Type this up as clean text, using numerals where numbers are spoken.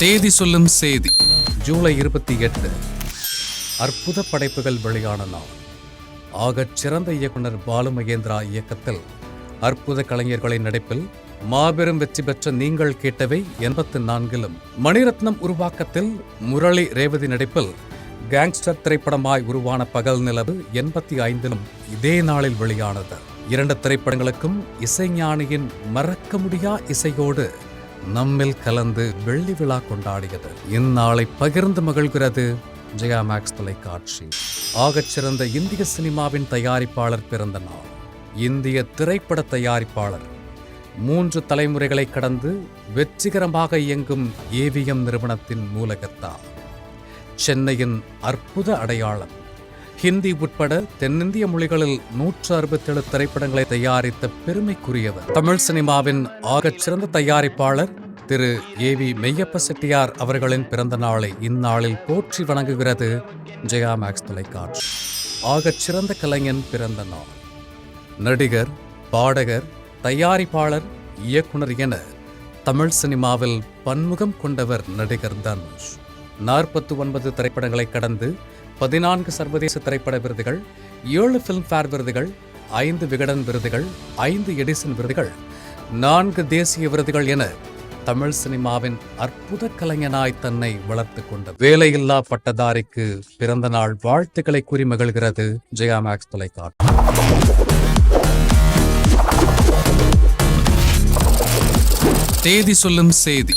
தேதி சொல்லும் செய்தி ஜூலை 28. அற்புத படைப்புகள் வெளியான நாள். ஆகச் சிறந்த இயக்குனர் பாலு மகேந்திரா இயக்கத்தில் அற்புத கலைஞர்களின் நடிப்பில் மாபெரும் வெற்றி பெற்ற நீங்கள் கேட்டவை 84லும், மணிரத்னம் உருவாக்கத்தில் முரளி ரேவதி நடிப்பில் கேங்ஸ்டர் திரைப்படமாய் உருவான பகல் நிலவு 85லும் இதே நாளில் வெளியானது. 2 திரைப்படங்களுக்கும் இசைஞானியின் மறக்க முடியா இசையோடு நம்மில் கலந்து வெள்ளி விழா கொண்டாடியது. இந்நாளை பகிர்ந்து மகிழ்கிறது ஜெயா மேக்ஸ் தொலைக்காட்சி. ஆகச் சிறந்த இந்திய சினிமாவின் தயாரிப்பாளர் பிறந்த நாள். இந்திய திரைப்பட தயாரிப்பாளர் 3 தலைமுறைகளை கடந்து வெற்றிகரமாக இயங்கும் ஏவிஎம் நிறுவனத்தின் மூலகர்த்தா, சென்னையின் அற்புத அடையாளம். ஹிந்தி உட்பட தென்னிந்திய மொழிகளில் 167 திரைப்படங்களை தயாரித்த பெருமைக்குரியவர். தமிழ் சினிமாவின் ஆகச் சிறந்த தயாரிப்பாளர் திரு ஏவி மெய்யப்ப செட்டியார் அவர்களின் பிறந்த நாளை இந்நாளில் போற்றி வணங்குகிறது ஜெயா மேக்ஸ் தொலைக்காட்சி. ஆகச் சிறந்த கலைஞன் பிறந்த நாள். நடிகர், பாடகர், தயாரிப்பாளர், இயக்குனர் என தமிழ் சினிமாவில் பன்முகம் கொண்டவர் நடிகர் தனுஷ். 49 திரைப்படங்களை கடந்து 14 சர்வதேச திரைப்பட விருதுகள், 7 பிலிம்பேர் விருதுகள், 5 விகடன் விருதுகள், 5 எடிசன் விருதுகள், 4 தேசிய விருதுகள் என தமிழ் சினிமாவின் அற்புத கலைஞனாய் தன்னை வளர்த்துக் கொண்ட வேலையில்லா பட்டதாரிக்கு பிறந்த நாள் வாழ்த்துக்களை கூறி மகிழ்கிறது ஜெயா மேக்ஸ் தொலைக்காட்சி. தேதி சொல்லும் செய்தி